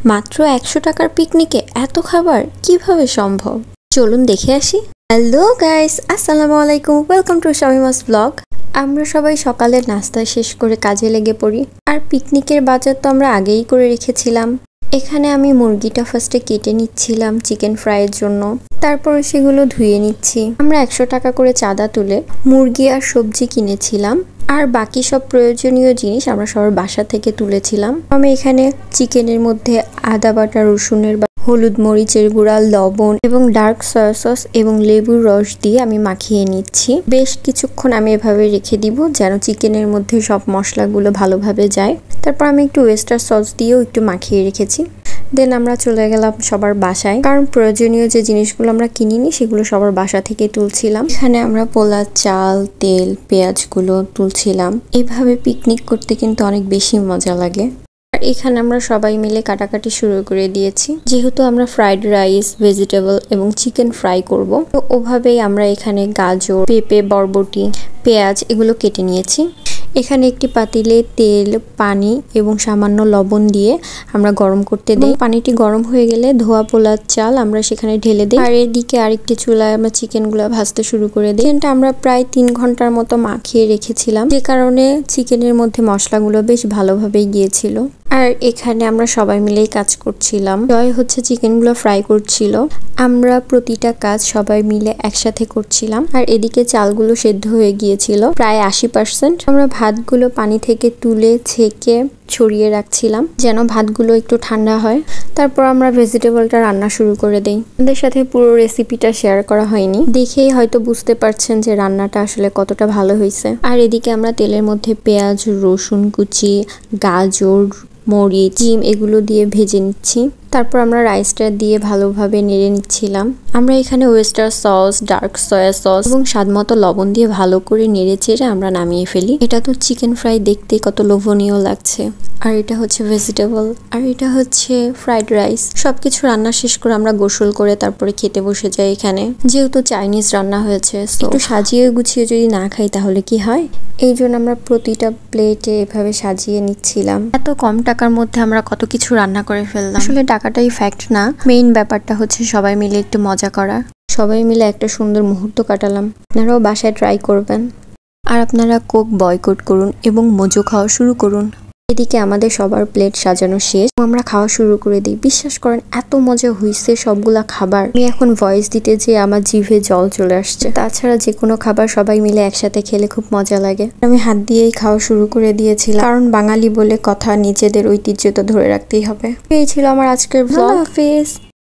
মাত্র ১০০ টাকার পিকনিকে এত খাবার কিভাবে সম্ভব? চলুন দেখে আসি। হ্যালো গাইস, আসসালামু আলাইকুম, ওয়েলকাম টু শামিমাস ব্লগ। আমরা সবাই সকালের নাস্তা শেষ করে কাজে লেগে পড়ি। আর পিকনিকের বাজার তো আমরা আগেই করে রেখেছিলাম। এখানে আমি মুরগিটা ফার্স্টে কেটে নিচ্ছিলাম চিকেন ফ্রাইয়ের জন্য, তারপরে সেগুলো ধুয়ে নিচ্ছি। আমরা ১০০ টাকা করে চাঁদা তুলে মুরগি আর সবজি কিনেছিলাম, আর বাকি সব প্রয়োজনীয় জিনিস আমরা সবার বাসা থেকে তুলেছিলাম। আমি এখানে চিকেনের মধ্যে আদা বাটা, রসুনের হলুদ, মরিচের গুঁড়া, লবণ এবং ডার্ক সয়া সস এবং লেবুর রস দিয়ে আমি মাখিয়ে নিচ্ছি। বেশ কিছুক্ষণ আমি এভাবে রেখে দিব যেন চিকেনের মধ্যে সব মশলাগুলো ভালোভাবে যায়। তারপর আমি একটু ওয়েস্টার সস দিয়েও একটু মাখিয়ে রেখেছি। দেন আমরা চলে গেলাম সবার বাসায়, কারণ প্রয়োজনীয় যে জিনিসগুলো আমরা কিনিনি সেগুলো সবার বাসা থেকে তুলছিলাম। এখানে আমরা পোলা চাল, তেল, পেঁয়াজগুলো তুলছিলাম। এইভাবে পিকনিক করতে কিন্তু অনেক বেশি মজা লাগে। আর এখানে আমরা সবাই মিলে কাটাকাটি শুরু করে দিয়েছি, যেহেতু আমরা ফ্রাইড রাইস, ভেজিটেবল এবং চিকেন ফ্রাই করব। তো ওভাবেই আমরা এখানে গাজর, পেঁপে, বরবটি, পেঁয়াজ এগুলো কেটে নিয়েছি। এখানে একটি পাতিলে তেল, পানি এবং সামান্য লবণ দিয়ে আমরা গরম করতে দিই। পানিটি গরম হয়ে গেলে ধোয়া পোলার চাল আমরা সেখানে ঢেলে দিই। আর এদিকে আরেকটি চুলায় আমরা চিকেনগুলো ভাজতে শুরু করে দিই। চিকেনটা আমরা প্রায় ৩ ঘন্টার মতো মাখিয়ে রেখেছিলাম, যে কারণে চিকেনের মধ্যে মশলাগুলো বেশ ভালোভাবেই গিয়েছিল। আর এখানে আমরা সবাই মিলেই কাজ করছিলাম। জয় হচ্ছে চিকেনগুলো ফ্রাই করছিল। আমরা প্রতিটা কাজ সবাই মিলে একসাথে করছিলাম। আর এদিকে চালগুলো সেদ্ধ হয়ে গিয়েছিল প্রায় 80%। আমরা ভাতগুলো পানি থেকে তুলে ছেঁকে ছড়িয়ে রাখছিলাম যেন ভাতগুলো একটু ঠান্ডা হয়। তারপর আমরা ভেজিটেবলটা রান্না শুরু করে দেই। আমাদের সাথে পুরো রেসিপিটা শেয়ার করা হয়নি, দেখেই হয়তো বুঝতে পারছেন যে রান্নাটা আসলে কতটা ভালো হয়েছে। আর এদিকে আমরা তেলের মধ্যে পেঁয়াজ, রসুন কুচি, গাজর, মরিচ, ডিম এগুলো দিয়ে ভেজে নিচ্ছি। তারপর আমরা রাইসটা দিয়ে ভালোভাবে নেড়ে নিচ্ছিলাম। আমরা এখানে oyster sauce, dark soya sauce এবং স্বাদমতো লবণ দিয়ে ভালো করে নেড়ে চেড়ে আমরা নামিয়ে ফেলি। এটা তো চিকেন ফ্রাই দেখতে কত লোভনীয় লাগছে। আর এটা হচ্ছে ভেজিটেবল, আর এটা হচ্ছে ফ্রাইড রাইস। সবকিছু রান্না শেষ করে আমরা গোসল করে তারপরে খেতে বসে যাই। এখানে যেহেতু চাইনিজ রান্না হয়েছে, একটু সাজিয়ে গুছিয়ে যদি না খাই তাহলে কি হয়, এই জন্য আমরা প্রতিটা প্লেটে এভাবে সাজিয়ে নিচ্ছিলাম। এত কম টাকার মধ্যে আমরা কত কিছু রান্না করে ফেললাম। আসলে টাকাটাই ফ্যাক্ট না, মেইন ব্যাপারটা হচ্ছে সবাই মিলে একটু মজা করা। সবাই মিলে একটা সুন্দর মুহূর্ত কাটালাম। আপনারাও বাসায় ট্রাই করবেন। আর আপনারা কোক বয়কট করুন এবং মোজো খাওয়া শুরু করুন। এদিকে আমাদের সবার প্লেট সাজানো শেষ, আমরা খাওয়া শুরু করে দিই। বিশ্বাস করেন এত মজা হয়েছে সবগুলা খাবার, আমি এখন ভয়েস দিতে যে আমার জিভে জল চলে আসছে। তাছাড়া যে কোনো খাবার সবাই মিলে একসাথে খেলে খুব মজা লাগে। আমি হাত দিয়েই খাওয়া শুরু করে দিয়েছিলাম, কারণ বাঙালি বলে কথা, নিজেদের ঐতিহ্য তো ধরে রাখতেই হবে। এই ছিল আমার আজকের ব্লগ। হাফেজ।